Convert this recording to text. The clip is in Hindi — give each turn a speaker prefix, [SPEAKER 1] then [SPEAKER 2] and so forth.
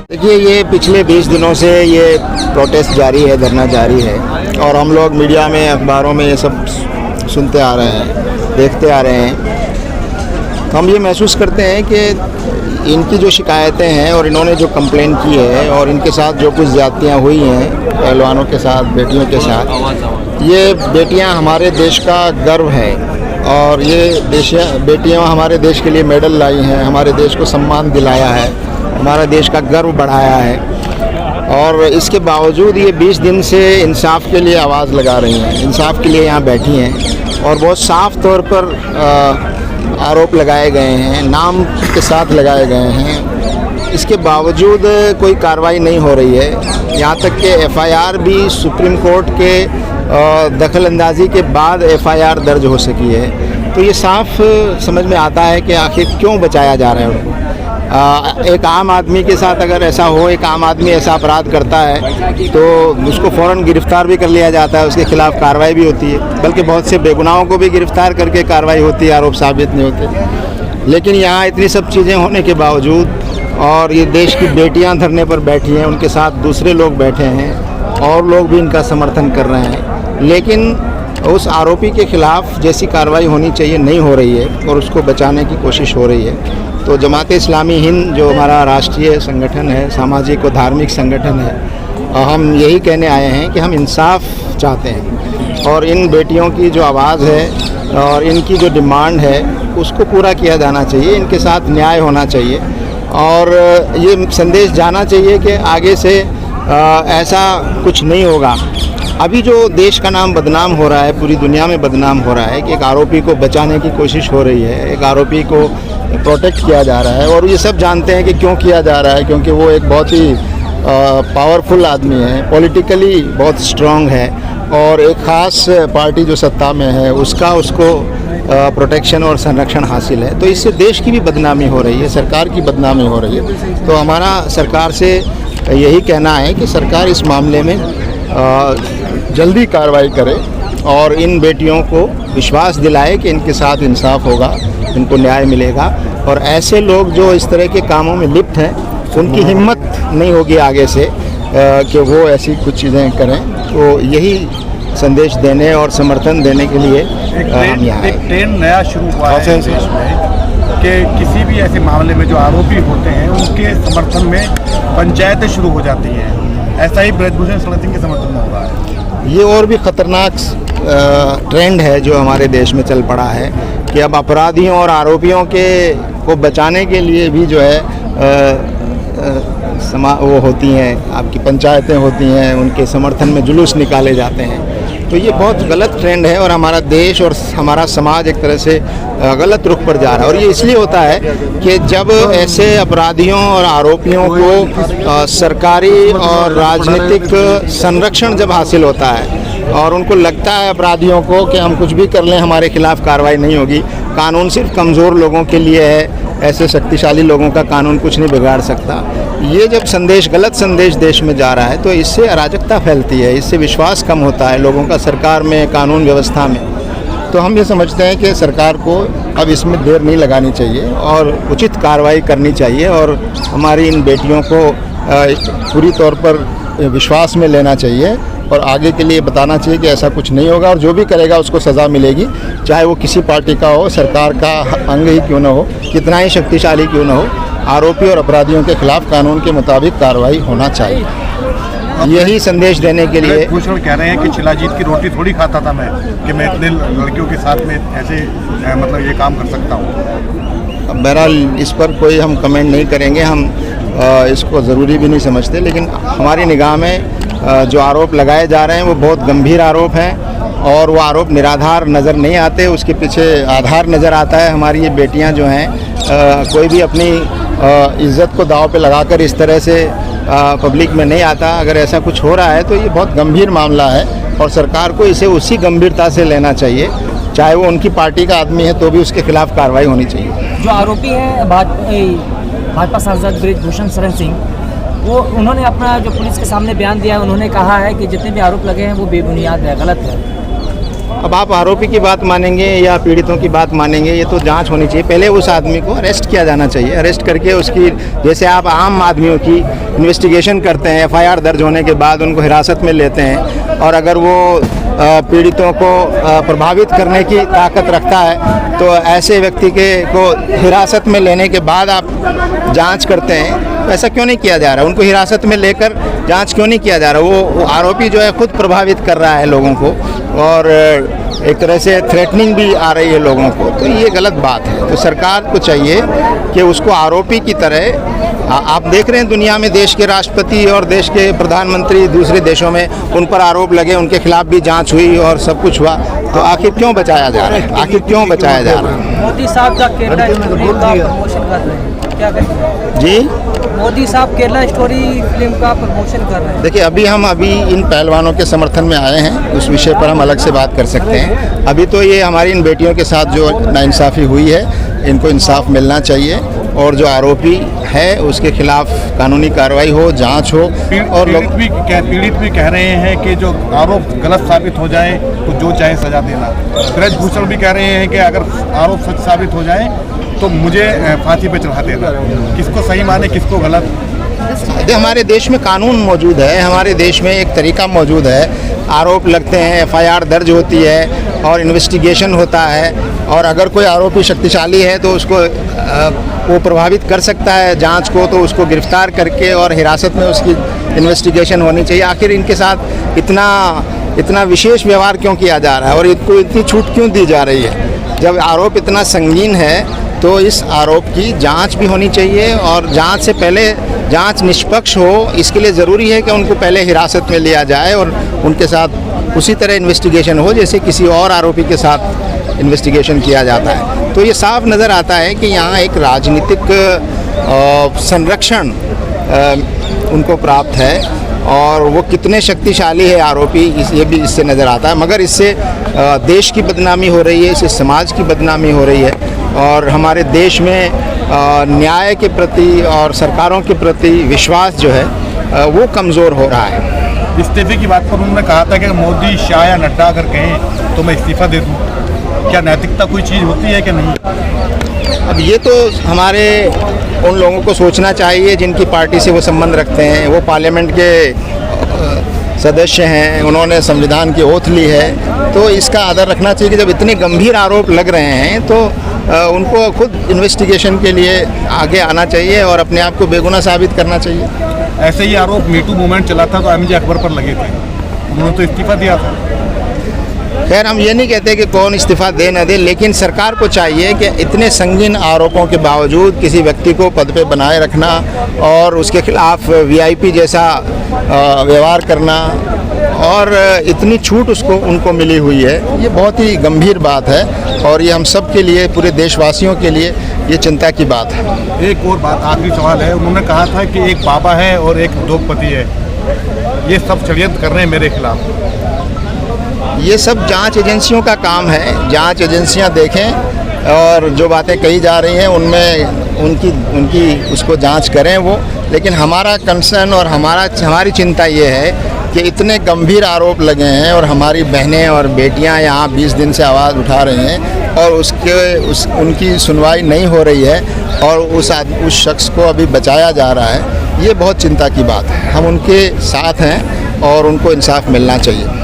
[SPEAKER 1] देखिए, ये पिछले 20 दिनों से ये प्रोटेस्ट जारी है, धरना जारी है और हम लोग मीडिया में, अखबारों में ये सब सुनते आ रहे हैं, देखते आ रहे हैं। तो हम ये महसूस करते हैं कि इनकी जो शिकायतें हैं और इन्होंने जो कंप्लेन की है और इनके साथ जो कुछ ज़्यादतियाँ हुई हैं पहलवानों के साथ, बेटियों के साथ, ये बेटियाँ हमारे देश का गर्व है और ये बेटियाँ हमारे देश के लिए मेडल लाई हैं, हमारे देश को सम्मान दिलाया है, हमारा देश का गर्व बढ़ाया है। और इसके बावजूद ये 20 दिन से इंसाफ के लिए आवाज़ लगा रही हैं, इंसाफ के लिए यहाँ बैठी हैं और बहुत साफ तौर पर आरोप लगाए गए हैं, नाम के साथ लगाए गए हैं। इसके बावजूद कोई कार्रवाई नहीं हो रही है। यहाँ तक कि एफआईआर भी सुप्रीम कोर्ट के दखल अंदाजी के बाद एफआईआर दर्ज हो सकी है। तो ये साफ समझ में आता है कि आखिर क्यों बचाया जा रहा है उनको। एक आम आदमी के साथ अगर ऐसा हो, एक आम आदमी ऐसा अपराध करता है तो उसको फ़ौरन गिरफ़्तार भी कर लिया जाता है, उसके खिलाफ़ कार्रवाई भी होती है, बल्कि बहुत से बेगुनाहों को भी गिरफ़्तार करके कार्रवाई होती है, आरोप साबित नहीं होते। लेकिन यहाँ इतनी सब चीज़ें होने के बावजूद और ये देश की बेटियाँ धरने पर बैठी हैं, उनके साथ दूसरे लोग बैठे हैं और लोग भी इनका समर्थन कर रहे हैं, लेकिन उस आरोपी के खिलाफ़ जैसी कार्रवाई होनी चाहिए नहीं हो रही है और उसको बचाने की कोशिश हो रही है। तो जमात इस्लामी हिंद जो हमारा राष्ट्रीय संगठन है, सामाजिक और धार्मिक संगठन है, हम यही कहने आए हैं कि हम इंसाफ चाहते हैं और इन बेटियों की जो आवाज़ है और इनकी जो डिमांड है उसको पूरा किया जाना चाहिए, इनके साथ न्याय होना चाहिए और ये संदेश जाना चाहिए कि आगे से ऐसा कुछ नहीं होगा। अभी जो देश का नाम बदनाम हो रहा है, पूरी दुनिया में बदनाम हो रहा है कि एक आरोपी को बचाने की कोशिश हो रही है, एक आरोपी को प्रोटेक्ट किया जा रहा है और ये सब जानते हैं कि क्यों किया जा रहा है, क्योंकि वो एक बहुत ही पावरफुल आदमी है, पॉलिटिकली बहुत स्ट्रांग है और एक ख़ास पार्टी जो सत्ता में है उसको प्रोटेक्शन और संरक्षण हासिल है। तो इससे देश की भी बदनामी हो रही है, सरकार की बदनामी हो रही है। तो हमारा सरकार से यही कहना है कि सरकार इस मामले में जल्दी कार्रवाई करे और इन बेटियों को विश्वास दिलाए कि इनके साथ इंसाफ होगा, इनको न्याय मिलेगा और ऐसे लोग जो इस तरह के कामों में लिप्त हैं उनकी हिम्मत नहीं होगी आगे से कि वो ऐसी कुछ चीज़ें करें। तो यही संदेश देने और समर्थन देने के लिए हम यहाँ
[SPEAKER 2] एक ट्रेंड नया शुरू हुआ है देश में कि किसी भी ऐसे मामले में जो आरोपी होते हैं उनके समर्थन में पंचायतें शुरू हो जाती हैं। ऐसा ही ब्रजभूषण शरण सिंह के समर्थन में हो रहा है।
[SPEAKER 1] ये और भी ख़तरनाक ट्रेंड है जो हमारे देश में चल पड़ा है कि अब अपराधियों और आरोपियों को बचाने के लिए भी जो है वो होती हैं, आपकी पंचायतें होती हैं, उनके समर्थन में जुलूस निकाले जाते हैं। तो ये बहुत गलत ट्रेंड है और हमारा देश और हमारा समाज एक तरह से गलत रुख पर जा रहा है और ये इसलिए होता है कि जब ऐसे अपराधियों और आरोपियों को सरकारी और राजनीतिक संरक्षण जब हासिल होता है और उनको लगता है अपराधियों को कि हम कुछ भी कर लें हमारे खिलाफ़ कार्रवाई नहीं होगी, कानून सिर्फ कमज़ोर लोगों के लिए है, ऐसे शक्तिशाली लोगों का कानून कुछ नहीं बिगाड़ सकता। ये जब गलत संदेश देश में जा रहा है तो इससे अराजकता फैलती है, इससे विश्वास कम होता है लोगों का सरकार में, कानून व्यवस्था में। तो हम ये समझते हैं कि सरकार को अब इसमें देर नहीं लगानी चाहिए और उचित कार्रवाई करनी चाहिए और हमारी इन बेटियों को पूरी तौर पर विश्वास में लेना चाहिए और आगे के लिए बताना चाहिए कि ऐसा कुछ नहीं होगा और जो भी करेगा उसको सज़ा मिलेगी, चाहे वो किसी पार्टी का हो, सरकार का अंग ही क्यों ना हो, कितना ही शक्तिशाली क्यों ना हो। आरोपी और अपराधियों के खिलाफ कानून के मुताबिक कार्रवाई होना चाहिए। यही संदेश देने के लिए
[SPEAKER 2] भूषण कह रहे हैं कि शिलाजीत की रोटी थोड़ी खाता था मैं कि मैं इतने लड़कियों के साथ में ऐसे मतलब ये काम कर सकता हूँ।
[SPEAKER 1] बहरहाल इस पर कोई हम कमेंट नहीं करेंगे, हम इसको ज़रूरी भी नहीं समझते, लेकिन हमारी निगाह में जो आरोप लगाए जा रहे हैं वो बहुत गंभीर आरोप हैं और वो आरोप निराधार नज़र नहीं आते, उसके पीछे आधार नज़र आता है। हमारी ये बेटियां जो हैं कोई भी अपनी इज़्ज़त को दांव पे लगाकर इस तरह से पब्लिक में नहीं आता। अगर ऐसा कुछ हो रहा है तो ये बहुत गंभीर मामला है और सरकार को इसे उसी गंभीरता से लेना चाहिए, चाहे वो उनकी पार्टी का आदमी है तो भी उसके खिलाफ कार्रवाई होनी चाहिए।
[SPEAKER 3] जो आरोपी है भाजपा सांसद ब्रजभूषण शरण सिंह, वो उन्होंने अपना जो पुलिस के सामने बयान दिया है, उन्होंने कहा है कि जितने भी आरोप लगे हैं वो बेबुनियाद है, गलत है।
[SPEAKER 1] अब आप आरोपी की बात मानेंगे या पीड़ितों की बात मानेंगे, ये तो जांच होनी चाहिए। पहले उस आदमी को अरेस्ट किया जाना चाहिए। अरेस्ट करके उसकी, जैसे आप आम आदमियों की इन्वेस्टिगेशन करते हैं, FIR दर्ज होने के बाद उनको हिरासत में लेते हैं, और अगर वो पीड़ितों को प्रभावित करने की ताकत रखता है तो ऐसे व्यक्ति को हिरासत में लेने के बाद आप जांच करते हैं। तो ऐसा क्यों नहीं किया जा रहा? उनको हिरासत में लेकर जांच क्यों नहीं किया जा रहा? वो आरोपी जो है खुद प्रभावित कर रहा है लोगों को, और एक तरह से थ्रेटनिंग भी आ रही है लोगों को। तो ये गलत बात है। तो सरकार को चाहिए कि उसको आरोपी की तरह, आप देख रहे हैं दुनिया में देश के राष्ट्रपति और देश के प्रधानमंत्री दूसरे देशों में उन पर आरोप लगे, उनके खिलाफ भी जांच हुई और सब कुछ हुआ। तो आखिर क्यों बचाया जा रहा है? आखिर क्यों बचाया जा रहा है?
[SPEAKER 3] मोदी साहब का केरला स्टोरी का प्रमोशन कर रहे हैं, क्या कहेंगे?
[SPEAKER 1] जी,
[SPEAKER 3] मोदी साहब केरला स्टोरी फिल्म का प्रमोशन कर रहे हैं।
[SPEAKER 1] देखिए, अभी इन पहलवानों के समर्थन में आए हैं, उस विषय पर हम अलग से बात कर सकते हैं। अभी तो ये हमारी इन बेटियों के साथ जो नाइंसाफ़ी हुई है, इनको इंसाफ मिलना चाहिए, और जो आरोपी है उसके खिलाफ कानूनी कार्रवाई हो, जांच हो। और
[SPEAKER 2] पीड़ित भी कह रहे हैं कि जो आरोप गलत साबित हो जाए तो जो चाहे सजा देना। ब्रजभूषण भी कह रहे हैं कि अगर आरोप सच साबित हो जाए तो मुझे फांसी पे चढ़ा देना। किसको सही माने, किसको गलत?
[SPEAKER 1] हमारे देश में कानून मौजूद है, हमारे देश में एक तरीका मौजूद है। आरोप लगते हैं, FIR दर्ज होती है और इन्वेस्टिगेशन होता है, और अगर कोई आरोपी शक्तिशाली है तो उसको वो प्रभावित कर सकता है जांच को, तो उसको गिरफ्तार करके और हिरासत में उसकी इन्वेस्टिगेशन होनी चाहिए। आखिर इनके साथ इतना विशेष व्यवहार क्यों किया जा रहा है और इनको इतनी छूट क्यों दी जा रही है? जब आरोप इतना संगीन है तो इस आरोप की जांच भी होनी चाहिए, और जांच से पहले जांच निष्पक्ष हो, इसके लिए ज़रूरी है कि उनको पहले हिरासत में लिया जाए और उनके साथ उसी तरह इन्वेस्टिगेशन हो जैसे किसी और आरोपी के साथ इन्वेस्टिगेशन किया जाता है। तो ये साफ नज़र आता है कि यहाँ एक राजनीतिक संरक्षण उनको प्राप्त है, और वो कितने शक्तिशाली है आरोपी, ये भी इससे नज़र आता है। मगर इससे देश की बदनामी हो रही है, इससे समाज की बदनामी हो रही है, और हमारे देश में न्याय के प्रति और सरकारों के प्रति विश्वास जो है वो कमज़ोर हो रहा है।
[SPEAKER 2] इस्तीफे की बात पर उन्होंने कहा था कि मोदी, शाह या नड्डा अगर कहें तो मैं इस्तीफा दे दूँ। क्या नैतिकता कोई चीज़ होती है कि नहीं?
[SPEAKER 1] अब ये तो हमारे उन लोगों को सोचना चाहिए जिनकी पार्टी से वो संबंध रखते हैं। वो पार्लियामेंट के सदस्य हैं, उन्होंने संविधान की ओथ ली है, तो इसका आदर रखना चाहिए कि जब इतने गंभीर आरोप लग रहे हैं तो उनको खुद इन्वेस्टिगेशन के लिए आगे आना चाहिए और अपने आप को बेगुनाह साबित करना चाहिए।
[SPEAKER 2] ऐसे ही आरोप मीटू मूवमेंट चला था तो MJ अकबर पर लगे थे, उन्होंने तो इस्तीफा दिया था।
[SPEAKER 1] खैर, हम ये नहीं कहते कि कौन इस्तीफा दे न दे, लेकिन सरकार को चाहिए कि इतने संगीन आरोपों के बावजूद किसी व्यक्ति को पद पे बनाए रखना और उसके खिलाफ VIP जैसा व्यवहार करना, और इतनी छूट उनको मिली हुई है, ये बहुत ही गंभीर बात है, और ये हम सब के लिए, पूरे देशवासियों के लिए ये चिंता की बात है।
[SPEAKER 2] एक और बात, आखिरी सवाल है। उन्होंने कहा था कि एक बाबा है और एक उद्योगपति है, ये सब षड्यंत्र कर रहे हैं मेरे खिलाफ।
[SPEAKER 1] ये सब जांच एजेंसियों का काम है। जांच एजेंसियां देखें और जो बातें कही जा रही हैं उनमें उनकी उसको जांच करें वो। लेकिन हमारा कंसर्न और हमारी चिंता ये है कि इतने गंभीर आरोप लगे हैं और हमारी बहनें और बेटियां यहाँ 20 दिन से आवाज़ उठा रही हैं और उनकी सुनवाई नहीं हो रही है, और उस शख्स को अभी बचाया जा रहा है। ये बहुत चिंता की बात है। हम उनके साथ हैं और उनको इंसाफ मिलना चाहिए।